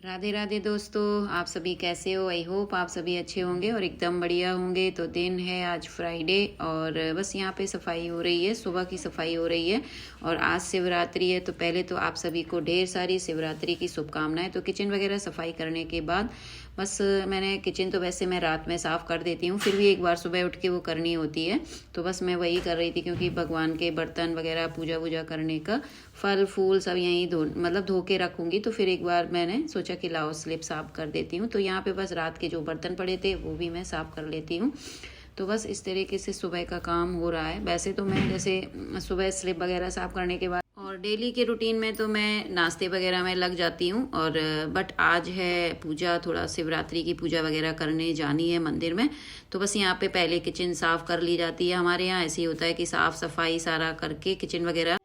राधे राधे दोस्तों, आप सभी कैसे हो। आई होप आप सभी अच्छे होंगे और एकदम बढ़िया होंगे। तो दिन है आज फ्राइडे और बस यहाँ पे सफाई हो रही है, सुबह की सफाई हो रही है और आज शिवरात्रि है। तो पहले तो आप सभी को ढेर सारी शिवरात्रि की शुभकामनाएं। तो किचन वगैरह सफाई करने के बाद बस मैंने किचन तो वैसे मैं रात में साफ़ कर देती हूँ, फिर भी एक बार सुबह उठ के वो करनी होती है। तो बस मैं वही कर रही थी क्योंकि भगवान के बर्तन वगैरह पूजा वूजा करने का फल फूल सब यहीं धो के रखूँगी। तो फिर एक बार मैंने सोचा कि लाओ स्लिप साफ़ कर देती हूँ। तो यहाँ पे बस रात के जो बर्तन पड़े थे वो भी मैं साफ़ कर लेती हूँ। तो बस इस तरीके से सुबह का काम हो रहा है। वैसे तो मैं जैसे सुबह स्लिप वगैरह साफ़ करने के बाद और डेली के रूटीन में तो मैं नाश्ते वगैरह में लग जाती हूँ और बट आज है पूजा, थोड़ा शिवरात्रि की पूजा वगैरह करने जानी है मंदिर में। तो बस यहाँ पे पहले किचन साफ़ कर ली जाती है। हमारे यहाँ ऐसे ही होता है कि साफ़ सफाई सारा करके किचन वगैरह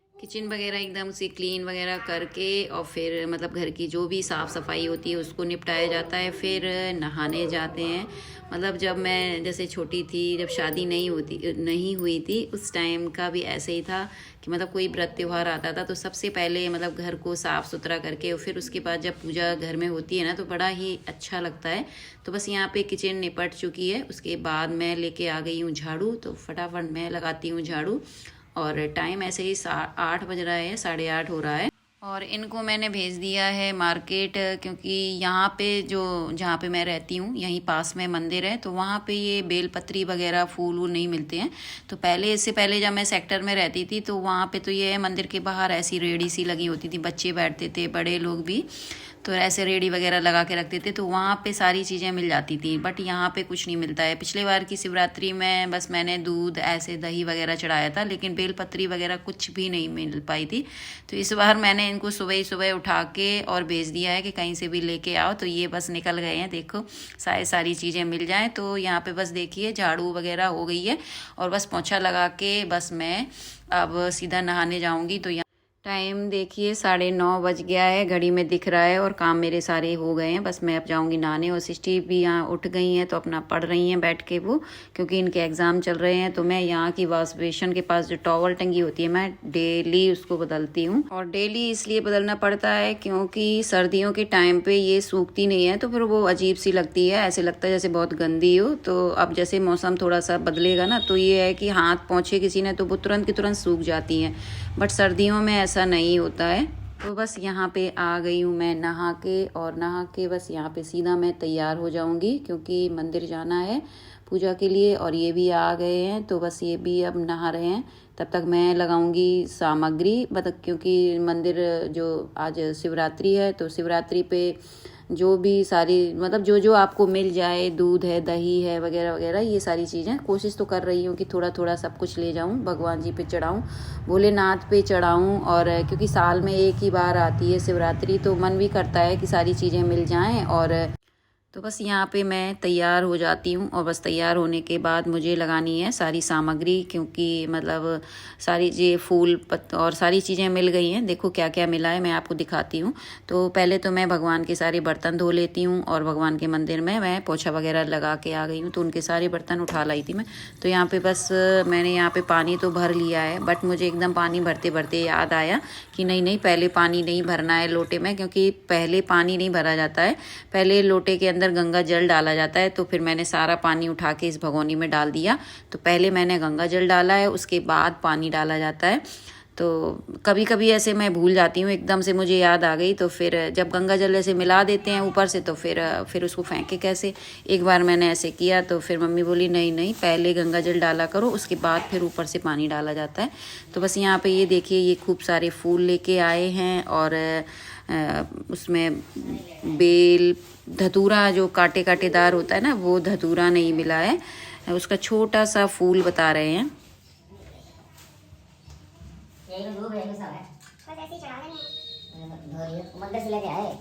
एकदम से क्लीन वगैरह करके और फिर मतलब घर की जो भी साफ़ सफाई होती है उसको निपटाया जाता है। फिर नहाने जाते हैं। मतलब जब मैं जैसे छोटी थी, जब शादी नहीं हुई थी, उस टाइम का भी ऐसे ही था कि मतलब कोई व्रत त्यौहार आता था तो सबसे पहले मतलब घर को साफ़ सुथरा करके और फिर उसके बाद जब पूजा घर में होती है ना तो बड़ा ही अच्छा लगता है। तो बस यहाँ पे किचन निपट चुकी है। उसके बाद मैं लेके आ गई हूँ झाड़ू। तो फटाफट मैं लगाती हूँ झाड़ू और टाइम ऐसे ही 8 बज रहा है, 8:30 हो रहा है। और इनको मैंने भेज दिया है मार्केट क्योंकि यहाँ पे जहाँ पे मैं रहती हूँ यहीं पास में मंदिर है। तो वहाँ पे ये बेलपत्री वगैरह फूल वूल नहीं मिलते हैं। तो इससे पहले जब मैं सेक्टर में रहती थी तो वहाँ पे तो ये मंदिर के बाहर ऐसी रेहड़ी सी लगी होती थी, बच्चे बैठते थे, बड़े लोग भी, तो ऐसे रेहड़ी वगैरह लगा के रखते थे तो वहाँ पे सारी चीज़ें मिल जाती थी। बट यहाँ पे कुछ नहीं मिलता है। पिछले बार की शिवरात्रि में बस मैंने दूध ऐसे दही वगैरह चढ़ाया था लेकिन बेलपत्री वगैरह कुछ भी नहीं मिल पाई थी। तो इस बार मैंने इनको सुबह ही सुबह उठा के और भेज दिया है कि कहीं से भी लेके आओ। तो ये बस निकल गए हैं, देखो सारी चीज़ें मिल जाएँ। तो यहाँ पे बस देखिए झाड़ू वगैरह हो गई है और बस पोंछा लगा के बस मैं अब सीधा नहाने जाऊँगी। तो टाइम देखिए 9:30 बज गया है, घड़ी में दिख रहा है और काम मेरे सारे हो गए हैं। बस मैं अब जाऊंगी नहाने। और सिस्टी भी यहाँ उठ गई हैं तो अपना पढ़ रही हैं बैठ के वो, क्योंकि इनके एग्ज़ाम चल रहे हैं। तो मैं यहाँ की वॉश बेसिन के पास जो टॉवल टंगी होती है मैं डेली उसको बदलती हूँ। और डेली इसलिए बदलना पड़ता है क्योंकि सर्दियों के टाइम पे ये सूखती नहीं है तो फिर वो अजीब सी लगती है, ऐसे लगता है जैसे बहुत गंदी हो। तो अब जैसे मौसम थोड़ा सा बदलेगा ना तो ये है कि हाथ पोंछे किसी ने तो वो तुरंत की तुरंत सूख जाती हैं, बट सर्दियों में ऐसा नहीं होता है। तो बस यहाँ पे आ गई हूँ मैं नहा के और नहा के बस यहाँ पे सीधा मैं तैयार हो जाऊँगी क्योंकि मंदिर जाना है पूजा के लिए। और ये भी आ गए हैं तो बस ये भी अब नहा रहे हैं। तब तक मैं लगाऊंगी सामग्री, मतलब क्योंकि मंदिर जो आज शिवरात्रि है तो शिवरात्रि पे जो भी सारी मतलब जो आपको मिल जाए, दूध है, दही है वगैरह वगैरह, ये सारी चीज़ें कोशिश तो कर रही हूँ कि थोड़ा थोड़ा सब कुछ ले जाऊँ, भगवान जी पे चढ़ाऊँ, भोलेनाथ पे चढ़ाऊँ। और क्योंकि साल में एक ही बार आती है शिवरात्रि तो मन भी करता है कि सारी चीज़ें मिल जाएं। और तो बस यहाँ पे मैं तैयार हो जाती हूँ और बस तैयार होने के बाद मुझे लगानी है सारी सामग्री, क्योंकि मतलब सारी ये फूल पत्त और सारी चीज़ें मिल गई हैं। देखो क्या क्या मिला है, मैं आपको दिखाती हूँ। तो पहले तो मैं भगवान के सारे बर्तन धो लेती हूँ और भगवान के मंदिर में मैं पोछा वगैरह लगा के आ गई हूँ तो उनके सारे बर्तन उठा लाई थी मैं। तो यहाँ पर बस मैंने यहाँ पर पानी तो भर लिया है, बट मुझे एकदम पानी भरते भरते याद आया कि नहीं पहले पानी नहीं भरना है लोटे में, क्योंकि पहले पानी नहीं भरा जाता है, पहले लोटे के अंदर गंगा जल डाला जाता है। तो फिर मैंने सारा पानी उठा के इस भगोनी में डाल दिया। तो पहले मैंने गंगा जल डाला है, उसके बाद पानी डाला जाता है। तो कभी कभी ऐसे मैं भूल जाती हूँ, एकदम से मुझे याद आ गई तो फिर जब गंगा जल ऐसे मिला देते हैं ऊपर से तो फिर उसको फेंके कैसे। एक बार मैंने ऐसे किया तो फिर मम्मी बोली नहीं पहले गंगा जल डाला करो, उसके बाद फिर ऊपर से पानी डाला जाता है। तो बस यहाँ पे ये देखिए ये खूब सारे फूल लेके आए हैं और उसमें बेल धतूरा जो कांटेदार होता है ना, वो धतूरा नहीं मिला है, उसका छोटा सा फूल बता रहे हैं। मंदिर से लेके आए,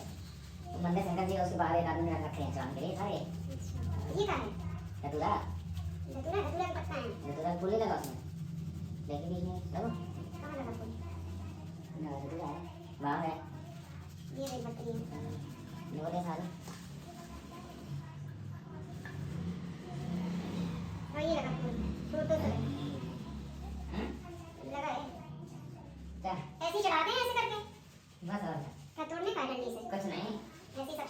मंदिर शंकर जी उसके बाद एक आदमी ने रखे हैं चढ़ाने के लिए सारे। ये क्या है? धतूरा का पत्ता है। धतूरा फूल लगा उसमें, लेकिन इसमें देखो कहाँ लगा फूल? ना धतूरा है, वहाँ है। ये देख बत्ती है, वो दे सारे। हाँ ये लगा फूल, फूल तो लगा है। क्या? ऐसे चढ़ाते हैं ऐसे करके? बस और क्या? तोड़ने का डंडी से? कुछ नहीं, ऐसे सब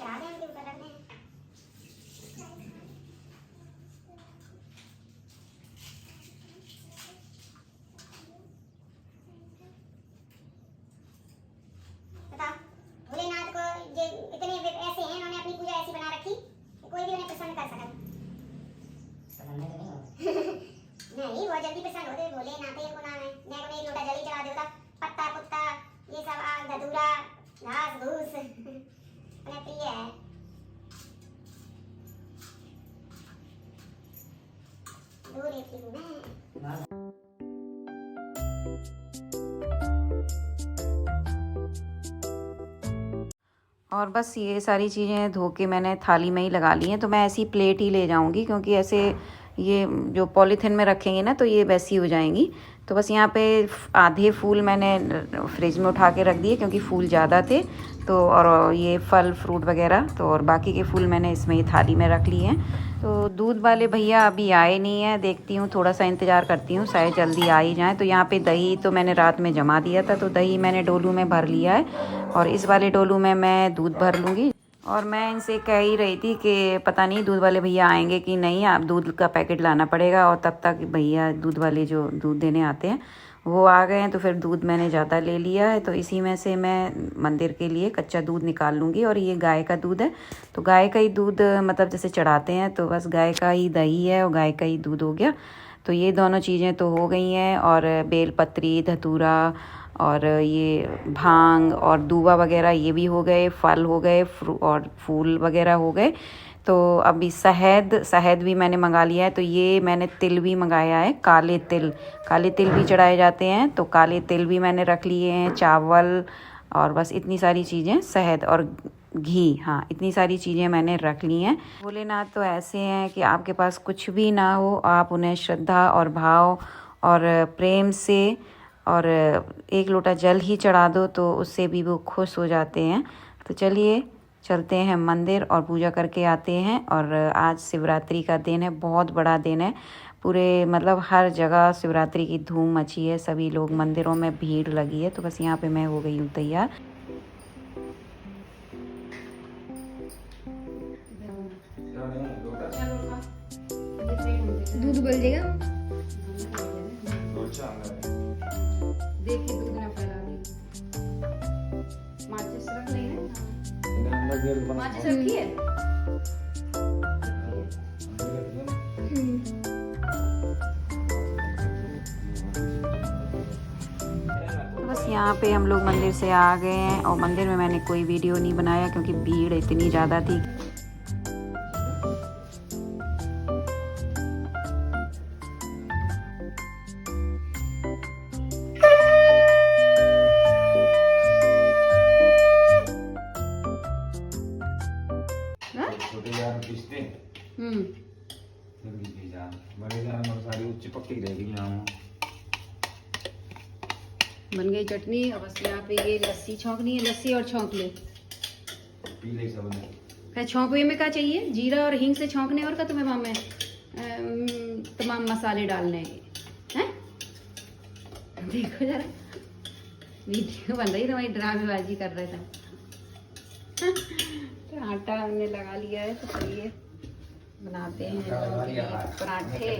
सकल पसंद है तो नहीं होगा नहीं बहुत जल्दी पसंद होते बोले ना तो इनको ना है मैं को एक लोटा जल्दी चढ़ा देता पत्ता पुत्ता ये सब आग धतूरा घास घूस अपने प्रिय है दूर लेती हूँ मैं और बस ये सारी चीज़ें धो के मैंने थाली में ही लगा ली हैं। तो मैं ऐसी प्लेट ही ले जाऊंगी क्योंकि ऐसे ये जो पॉलीथिन में रखेंगे ना तो ये वैसी हो जाएंगी। तो बस यहाँ पे आधे फूल मैंने फ्रिज में उठा के रख दिए क्योंकि फूल ज़्यादा थे तो, और ये फल फ्रूट वगैरह तो, और बाकी के फूल मैंने इसमें ही थाली में रख लिए हैं। तो दूध वाले भैया अभी आए नहीं हैं, देखती हूँ थोड़ा सा इंतज़ार करती हूँ शायद जल्दी आ ही जाएँ। तो यहाँ पे दही तो मैंने रात में जमा दिया था तो दही मैंने डोलू में भर लिया है और इस वाले डोलू में मैं दूध भर लूँगी। और मैं इनसे कह ही रही थी कि पता नहीं दूध वाले भैया आएंगे कि नहीं, आप दूध का पैकेट लाना पड़ेगा। और तब तक भैया दूध वाले जो दूध देने आते हैं वो आ गए हैं तो फिर दूध मैंने ज़्यादा ले लिया है। तो इसी में से मैं मंदिर के लिए कच्चा दूध निकाल लूँगी। और ये गाय का दूध है तो गाय का ही दूध मतलब जैसे चढ़ाते हैं तो बस गाय का ही दही है और गाय का ही दूध हो गया। तो ये दोनों चीज़ें तो हो गई हैं। और बेलपत्री धतूरा और ये भांग और दूबा वगैरह ये भी हो गए, फल हो गए और फूल वगैरह हो गए। तो अभी शहद भी मैंने मंगा लिया है। तो ये मैंने तिल भी मंगाया है, काले तिल भी चढ़ाए जाते हैं तो काले तिल भी मैंने रख लिए हैं, चावल और बस इतनी सारी चीज़ें, शहद और घी, हाँ इतनी सारी चीज़ें मैंने रख ली हैं। भोलेनाथ तो ऐसे हैं कि आपके पास कुछ भी ना हो आप उन्हें श्रद्धा और भाव और प्रेम से और एक लोटा जल ही चढ़ा दो तो उससे भी वो खुश हो जाते हैं। तो चलिए चलते हैं मंदिर और पूजा करके आते हैं। और आज शिवरात्रि का दिन है, बहुत बड़ा दिन है, पूरे मतलब हर जगह शिवरात्रि की धूम मची है, सभी लोग मंदिरों में भीड़ लगी है। तो बस यहाँ पे मैं हो गई हूँ तैयार। दूध उबल जाएगा, देखिए दूध ना फैला दे। माचिस रख ली है, माचिस रखी है। बस यहाँ पे हम लोग मंदिर से आ गए हैं और मंदिर में मैंने कोई वीडियो नहीं बनाया क्योंकि भीड़ इतनी ज़्यादा थी। छोटे जान किसने जान बड़े जान में सारी चिपक ही रहेगी यहाँ। बन गई चटनी। और बस यहाँ पे ये लस्सी छौंकनी है, लस्सी और छौंक ले पी ले सब ने फिर छौंकवे में क्या चाहिए, जीरा और हींग से छौंकने और क्या तुम्हें वहाँ में तमाम मसाले डालने हैं। देखो जरा वीडियो बन रही, तुम्हारी ड्रामेबाजी कर रहे थे। तो आटा हमने लगा लिया है तो चलिए बनाते हैं पराठे।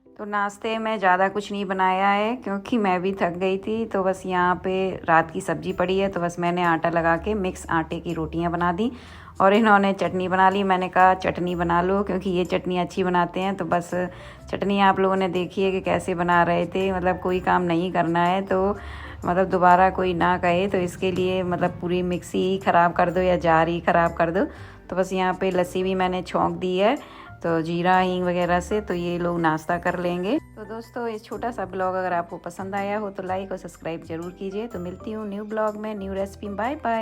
तो नाश्ते में ज़्यादा कुछ नहीं बनाया है क्योंकि मैं भी थक गई थी। तो बस यहाँ पे रात की सब्ज़ी पड़ी है तो बस मैंने आटा लगा के मिक्स आटे की रोटियाँ बना दी और इन्होंने चटनी बना ली। मैंने कहा चटनी बना लो क्योंकि ये चटनी अच्छी बनाते हैं। तो बस चटनी आप लोगों ने देखी है कि कैसे बना रहे थे, मतलब कोई काम नहीं करना है तो मतलब दोबारा कोई ना कहे तो इसके लिए मतलब पूरी मिक्सी ही ख़राब कर दो या जार ही ख़राब कर दो। तो बस यहाँ पे लस्सी भी मैंने छौंक दी है तो जीरा हींग वगैरह से, तो ये लोग नाश्ता कर लेंगे। तो दोस्तों इस छोटा सा ब्लॉग अगर आपको पसंद आया हो तो लाइक और सब्सक्राइब जरूर कीजिए। तो मिलती हूँ न्यू ब्लॉग में न्यू रेसिपी। Bye bye.